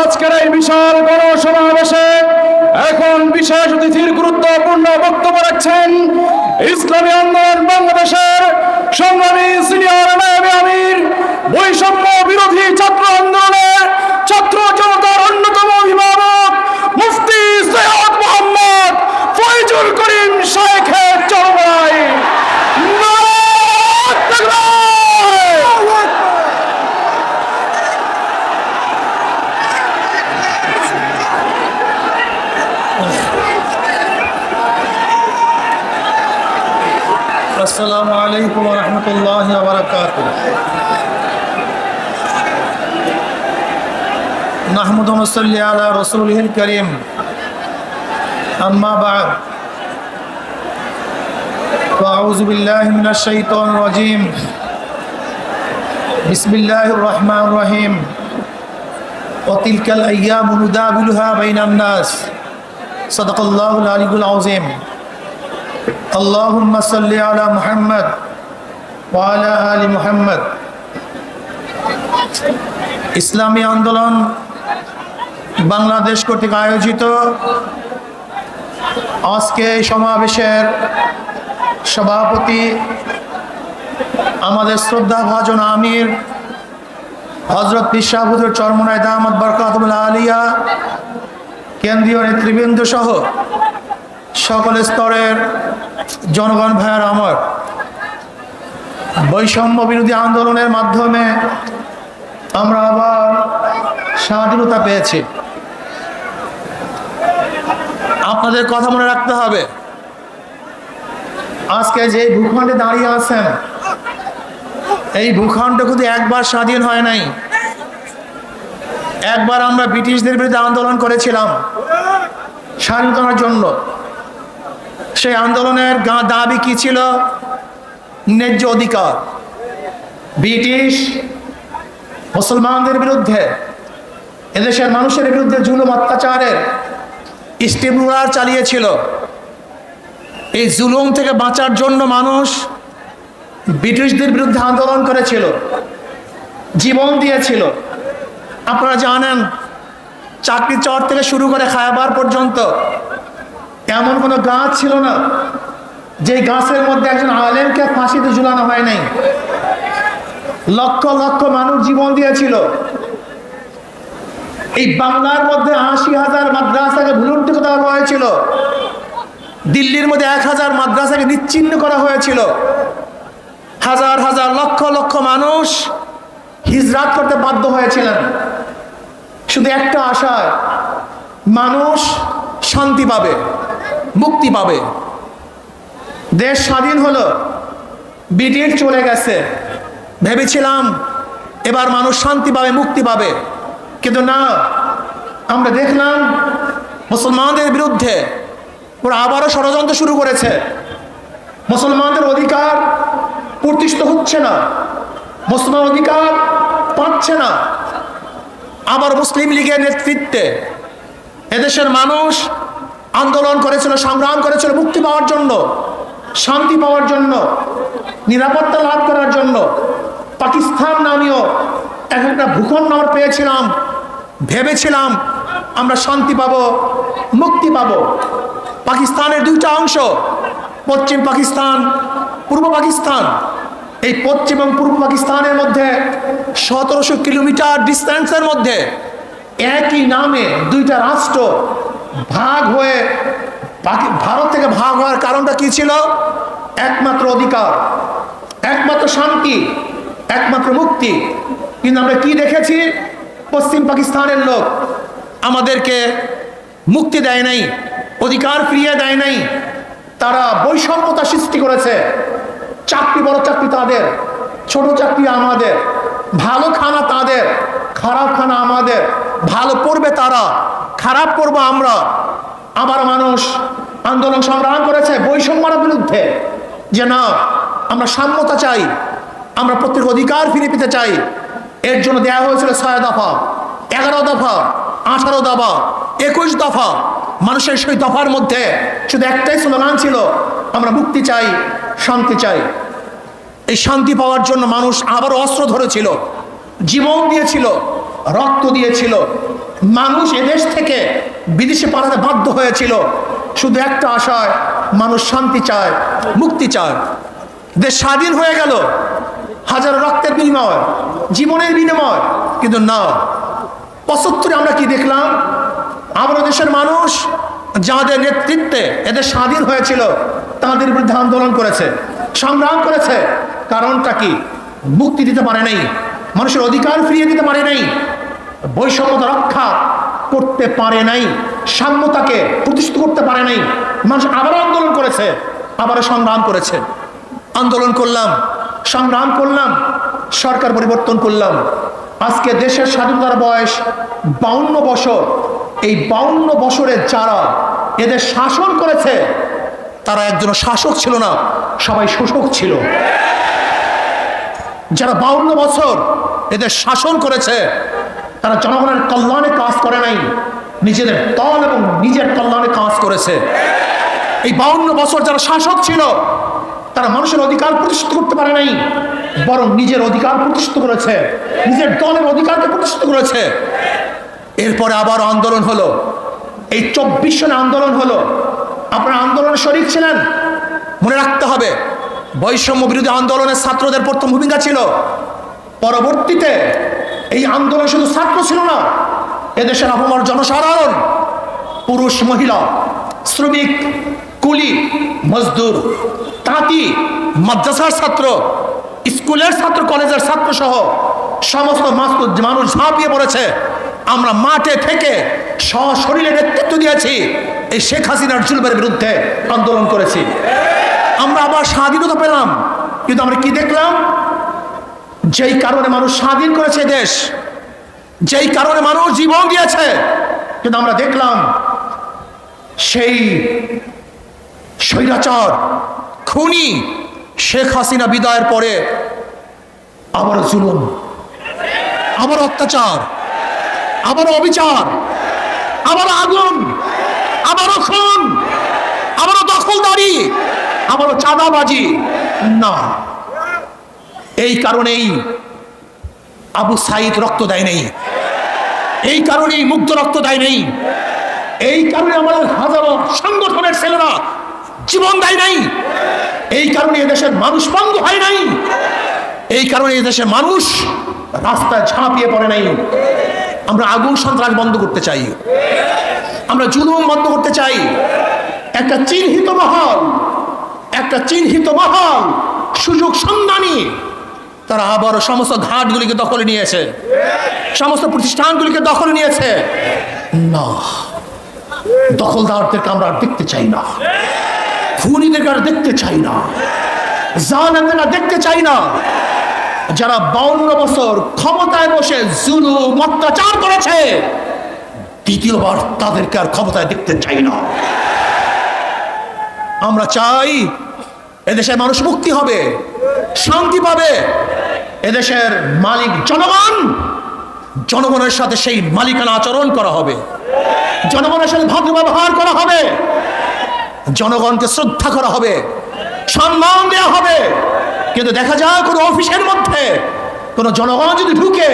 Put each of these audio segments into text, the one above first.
আজকের এই বিশাল গণসমাবেশে এখন বিশেষ অতিথির গুরুত্বপূর্ণ বক্তব্য রাখছেন ইসলামী আন্দোলন বাংলাদেশের সংগ্রামী সিনিয়র নায়েবে আমির, বৈষম্য বিরোধী ছাত্র আন্দোলনের ছাত্র জনতার অন্যতম অভিভাবক মুফতি সৈয়দ মোহাম্মদ ফয়জুল করিম শাইখের চরমায়। আসসালামু আলাইকুম ওয়া রাহমাতুল্লাহি ওয়া বারাকাতুহু। নাহমাদু ওয়া নুসাল্লি আলা রাসূলিহিল কারীম। আম্মা বা'দ। আউযু বিল্লাহি মিনাশ শাইতানির রাজীম। বিসমিল্লাহির রহমানির রহিম। ওয়া তিলকাল আইয়ামু নুদাবিলুহা বাইনান নাস। সাদাকাল্লাহুল আলিয়্যুল আযীম। আল্লাহুম্মা সাল্লি আলা মুহাম্মদ ওয়া আলা আলি মুহাম্মদ। ইসলামী আন্দোলন বাংলাদেশ কর্তৃক আয়োজিত আজকে এই সমাবেশের সভাপতি আমাদের শ্রদ্ধাভাজন আমির হযরত পীর সাহেব হুজুর চরমনাই দামাত বরকাতুল আলিয়া, কেন্দ্রীয় নেতৃবৃন্দ সহ সকল স্তরের জনগণ ভাইয়ার আমার, বৈষম্য বিরোধী আন্দোলনের মাধ্যমে আমরা আবার স্বাধীনতা পেয়েছি। আপনাদের কথা মনে রাখতে হবে, আজকে যে ভূখণ্ডে দাঁড়িয়ে আছেন এই ভূখণ্ড কিন্তু একবার স্বাধীন হয় নাই। একবার আমরা ব্রিটিশদের বিরুদ্ধে আন্দোলন করেছিলাম স্বাধীনতার জন্য। সেই আন্দোলনের দাবি কি ছিল? ন্যায্য অধিকার। ব্রিটিশ মুসলমানদের বিরুদ্ধে, এদেশের মানুষের বিরুদ্ধে জুলুম অত্যাচারের স্টিমুলার চালিয়েছিল। এই জুলুম থেকে বাঁচার জন্য মানুষ ব্রিটিশদের বিরুদ্ধে আন্দোলন করেছিল, জীবন দিয়েছিল। আপনারা জানেন, চাকরি চর থেকে শুরু করে খায়বার পর্যন্ত এমন কোনো গাছ ছিল না যে গাছের মধ্যে একজন আলেমকে ফাঁসিতে ঝুলানো হয় নাই। লক্ষ লক্ষ মানুষ জীবন দিয়েছিল। এই বাংলার মধ্যে ৮০,০০০ মাদ্রাসাকে ভুলুণ্ঠিত করা হয়েছিল। দিল্লির মধ্যে ১,০০০ মাদ্রাসাকে নিচ্ছিন্ন করা হয়েছিল। হাজার হাজার লক্ষ লক্ষ মানুষ হিজরাত করতে বাধ্য হয়েছিলেন শুধু একটা আশায়, মানুষ শান্তি পাবে, মুক্তি পাবে। দেশ স্বাধীন হলো, ব্রিটিশ চলে গেছে, ভেবেছিলাম এবার মানুষ শান্তি পাবে, মুক্তি পাবে। কিন্তু না, আমরা দেখলাম মুসলমানদের বিরুদ্ধে ওরা আবারও ষড়যন্ত্র শুরু করেছে। মুসলমানদের অধিকার প্রতিষ্ঠিত হচ্ছে না, মুসলমান অধিকার পাচ্ছে না। আবার মুসলিম লীগের নেতৃত্বে এদেশের মানুষ আন্দোলন করেছিল, সংগ্রাম করেছিল মুক্তি পাওয়ার জন্য, শান্তি পাওয়ার জন্য, নিরাপত্তা লাভ করার জন্য। পাকিস্তান নামীয় একটা ভূখণ্ড আমরা পেয়েছিলাম, ভেবেছিলাম আমরা শান্তি পাবো, মুক্তি পাবো। পাকিস্তানের দুইটা অংশ, পশ্চিম পাকিস্তান, পূর্ব পাকিস্তান। এই পশ্চিম এবং পূর্ব পাকিস্তানের মধ্যে ১৭০০ কিলোমিটার ডিস্টেন্সের মধ্যে একই নামে দুইটা রাষ্ট্র ভাগ হয়ে, ভারত থেকে ভাগ হওয়ার কারণটা কি ছিল? একমাত্র অধিকার, একমাত্র শান্তি, একমাত্র মুক্তি। কিন্তু আমরা কি দেখেছি? পশ্চিম পাকিস্তানের লোক আমাদেরকে মুক্তি দেয় নাই, অধিকার ফিরিয়ে দেয় নাই। তারা বৈষম্যতা সৃষ্টি করেছে। চাকরি বড় চাকরি তাদের, ছোট চাকরি আমাদের, ভালো খানা তাদের, খারাপ খানা আমাদের। ভালো পড়বে তারা, খারাপ পড়বো আমরা। আবার মানুষ আন্দোলন সংগ্রাম করেছে বৈষম্যের বিরুদ্ধে, যে না, আমরা সাম্যতা চাই, আমরা প্রত্যেক অধিকার ফিরে পেতে চাই। এর জন্য দেওয়া হয়েছিল ৬ দফা, ১১ দফা, ১৮ দফা, ২১ দফা। মানুষের সেই দফার মধ্যে শুধু একটাই স্লোগান ছিল, আমরা মুক্তি চাই, শান্তি চাই। এই শান্তি পাওয়ার জন্য মানুষ আবারও অস্ত্র ধরেছিল, জীবন দিয়েছিল, রক্ত দিয়েছিল। মানুষ এদেশ থেকে বিদেশে পালাতে বাধ্য হয়েছিল শুধু একটা আশায়, মানুষ শান্তি চায়, মুক্তি চায়। দেশ স্বাধীন হয়ে গেল হাজারো রক্তের বিনিময়, জীবনের বিনিময়, কিন্তু না, ৭৫ আমরা কি দেখলাম? আমাদের দেশের মানুষ যাদের নেতৃত্বে এদের স্বাধীন হয়েছিল তাদের বিরুদ্ধে আন্দোলন করেছে, সংগ্রাম করেছে। কারণটা কি? মুক্তি দিতে পারে নাই, মানুষের অধিকার ফিরিয়ে দিতে পারে নাই, বৈষম্যতা রক্ষা করতে পারে নাই, সাম্যতাকে প্রতিষ্ঠিত করতে পারে নাই। মানুষ আবারও আন্দোলন করেছে, আবারও সংগ্রাম করেছে। আন্দোলন করলাম, সংগ্রাম করলাম, সরকার পরিবর্তন করলাম। আজকে দেশের স্বাধীনতার বয়স 52 বছর। এই 52 বছরে যারা এদের শাসন করেছে তারা একজন শাসক ছিল না, সবাই শোষক ছিল। যারা 52 বছর এদের শাসন করেছে তারা জনগণের কল্যাণে কাজ করে নাই, নিজেদের দল এবং নিজের কল্যাণে কাজ করেছে। এই 52 বছর যারা শাসক ছিল তারা মানুষের অধিকার প্রতিষ্ঠিত করতে পারে নাই, বরং নিজের অধিকার প্রতিষ্ঠিত করেছে, নিজের দলের অধিকারকে প্রতিষ্ঠিত করেছে। এরপরে আবার আন্দোলন হলো, এই 24 সনে আন্দোলন হলো। আপনারা আন্দোলনে শরীক ছিলেন, মনে রাখতে হবে বৈষম্য বিরোধী আন্দোলনের ছাত্রদের প্রথম ভূমিকা ছিল। পরবর্তীতে এই আন্দোলন শুধু ছাত্র ছিল না, এদেশের আপামর জনসাধারণ, পুরুষ মহিলা, শ্রমিক, কুলি, মজদুর, তাঁতি, মাদ্রাসার ছাত্র, স্কুলের ছাত্র, কলেজের ছাত্র সহ সমস্ত মানুষ ঝাঁপিয়ে পড়েছে। আমরা মাঠে থেকে সশরীরে নেতৃত্ব দিয়েছি, এই শেখ হাসিনার জুলুমের বিরুদ্ধে আন্দোলন করেছি। আমরা আবার স্বাধীনতা পেলাম, কিন্তু আমরা কি দেখলাম? যেই কারণে মানুষ স্বাধীন করেছে দেশ, যেই কারণে মানুষ জীবন দিয়েছে, কিন্তু আমরা দেখলাম সেই স্বৈরাচার খুনি শেখ হাসিনা বিদায়ের পরে আবার জুলুম, আবার অত্যাচার, আবার অবিচার, আবার আগুন, আবারও খুন, আবারও দখলদারি, আবারও চাঁদাবাজি। না, এই কারণেই আবু সাইদ রক্ত দেয় নেই, এই কারণেই মুগ্ধ রক্ত দেয় নেই, এই কারণে আমাদের হাজারো সংগঠনের ছেলেরা জীবন দেয় নাই, এই কারণে এদেশের মানুষ বন্ধ হয় নাই, এই কারণে এদেশের মানুষ রাস্তায় ঝাঁপিয়ে পড়ে নাই। আমরা আগুন সন্ত্রাস বন্ধ করতে চাই, আমরা জুলুম বন্ধ করতে চাই। একটা চিহ্নিত মহল সুযোগ সন্ধানী তারা আবারও সমস্ত ঘাটগুলিকে দখলে নিয়েছে, সমস্ত প্রতিষ্ঠানগুলিকে দখলে নিয়েছে। না, দখলদারদেরকে আমরা আর দেখতে চাই না, খুনিদেরকে আর দেখতে চাই না, জালেমদের আর দেখতে চাই না। যারা 52 বছর ক্ষমতায় বসে জুলুম অত্যাচার করেছে, দ্বিতীয়বার তাদেরকে আর ক্ষমতায় দেখতে চাই না। আমরা চাই এদেশের মানুষ মুক্তি হবে, শান্তি পাবে। এদেশের মালিক জনগণ, জনগণের সাথে সেই মালিকানা আচরণ করা হবে, জনগণের সাথে ভদ্র ব্যবহার করা হবে, জনগণকে শ্রদ্ধা করা হবে, সম্মান দেওয়া হবে। কিন্তু দেখা যায় কোনো অফিসের মধ্যে কোনো জনগণ যদি ঢুকে,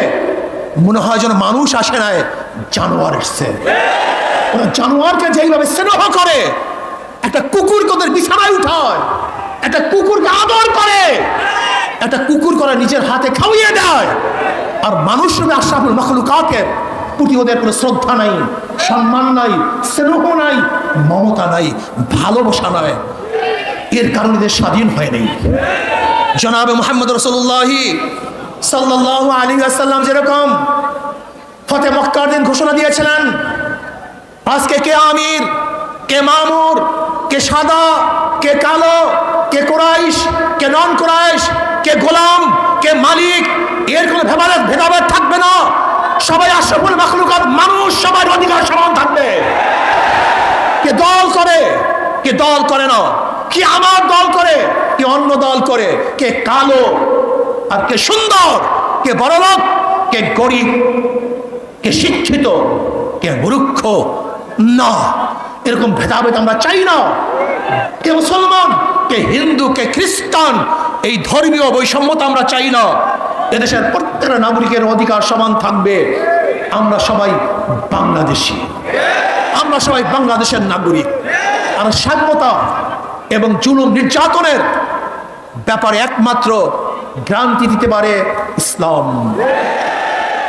মনে হয় যেন মানুষ আসে নাই, জানোয়ার এসছে। ওরা জানোয়ারকে যেইভাবে স্নেহ করে, একটা কুকুরকে ওদের বিছানায় উঠায়, একটা কুকুরকে আদর করে, একটা কুকুর করে নিজের হাতে খাওয়িয়ে দেয়, আর মানুষ রূপে আশরাফুল মাখলুকাতের প্রতি ওদের কোনো শ্রদ্ধা নাই, সম্মান নাই, স্নেহ নাই, মমতা নাই, ভালোবাসা নাই। এর কারণে এদের স্বাধীন হয় নাই। জনাবে মুহাম্মদ রাসূলুল্লাহ সাল্লাল্লাহু আলাইহি ওয়াসাল্লাম যেরকম ফতে মক্কার দিন ঘোষণা দিয়েছিলেন, আজকে কে আমির, কে মামুর, কে সাদা, কে কালো, কে কুরাইশ, কে নন কুরাইশ, কে গোলাম, কে মালিক, এর কোনো ভেদাভেদ থাকবে না। সবাই আশরাফুল মাখলুকাত মানুষ, সবার অধিকার সমান থাকবে। কে দল করে, কে দল করে না, কি আমার দল করে, কে অন্য দল করে, কে কালো আর কে সুন্দর, কে বড়লোক, কে গরিব, কে শিক্ষিত, কে মূর্খ, না, এরকম ভেদাভেদ আমরা চাই না। কে মুসলমান, কে হিন্দু, কে খ্রিস্টান, এই ধর্মীয় বৈষম্যতা আমরা চাই না। এদেশের প্রত্যেকটা নাগরিকের অধিকার সমান থাকবে। আমরা সবাই বাংলাদেশি, আমরা সবাই বাংলাদেশের নাগরিক। আর স্বাধীনতা এবং জুলুম নির্যাতনের ব্যাপারে একমাত্র গ্রান্তি দিতে পারে ইসলাম।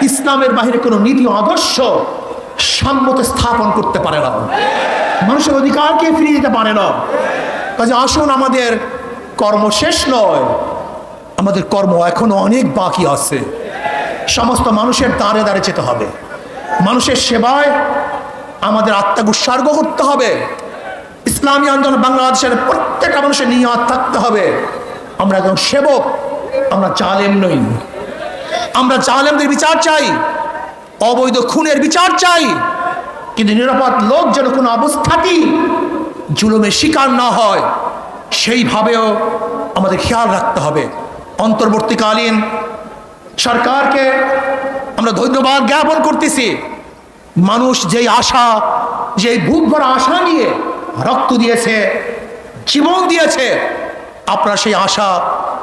ইসলামের বাহিরে কোনো নীতি আদর্শ সাম্যতা স্থাপন করতে পারে না, মানুষের অধিকারকে ফিরিয়ে দিতে পারে না। কাজে আসুন, আমাদের কর্ম শেষ নয়, আমাদের কর্ম এখনো অনেক বাকি আছে। সমস্ত মানুষের দ্বারে দ্বারে যেতে হবে, মানুষের সেবায় আমাদের আত্মাকে উৎসর্গ করতে হবে। ইসলামী আন্দোলন বাংলাদেশের প্রত্যেকটা মানুষের নিয়ত থাকতে হবে, আমরা একজন সেবক, আমরা জালেম নই। আমরা জালেমদের বিচার চাই, অবৈধ খুনের বিচার চাই, কিন্তু নিরাপদ লোক যেন কোনো অবস্থাতেই জুলুমের শিকার না হয় সেইভাবেও আমাদের খেয়াল রাখতে হবে। অন্তর্বর্তীকালীন সরকারকে আমরা ধন্যবাদ জ্ঞাপন করতেছি। মানুষ যেই আশা, যেই বুক ভরা আশা নিয়ে রক্ত দিয়েছে, জীবন দিয়েছে, আপনারা সেই আশা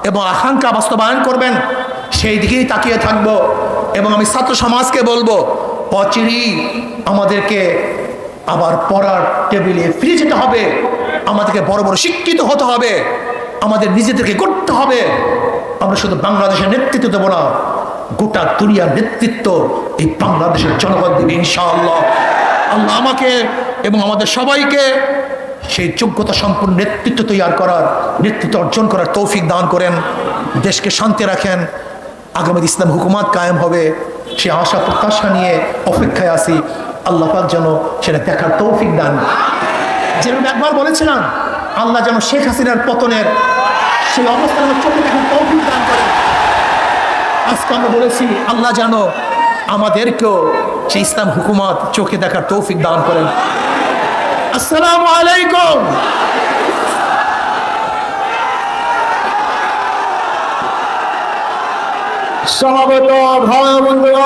এবং আকাঙ্ক্ষা বাস্তবায়ন করবেন, সেই দিকেই তাকিয়ে থাকবো। এবং আমি ছাত্র সমাজকে বলবো, অচিরেই আমাদেরকে আবার পড়ার টেবিলে ফিরে যেতে হবে, আমাদেরকে বড় বড় শিক্ষিত হতে হবে, আমাদের নিজেদেরকে করতে হবে। আমরা শুধু বাংলাদেশের নেতৃত্ব দেবো না, গোটা দুনিয়ার নেতৃত্ব এই বাংলাদেশের জনগণ দেবে ইনশাআল্লাহ। আল্লাহ আমাকে এবং আমাদের সবাইকে সেই যোগ্যতা সম্পূর্ণ নেতৃত্ব তৈরি করার, নেতৃত্ব অর্জন করার তৌফিক দান করেন। দেশকে শান্তি রাখেন, আগামী ইসলাম হুকুমাত কায়েম হবে সে আশা প্রত্যাশা নিয়ে অপেক্ষায় আসি। আল্লাহ পাক যেন সেটা দেখার তৌফিক দান। যেরকম একবার বলেছিলাম, আল্লাহ যেন শেখ হাসিনার পতনের সেই অবস্থান চোখে দেখার তৌফিক দান করেন। আজকে আমরা বলেছি, আল্লাহ যেন আমাদেরকেও সেই ইসলাম হুকুমাত চোখে দেখার তৌফিক দান করেন। আসসালামু আলাইকুম। সমাবেত ভাই বন্ধুগণ,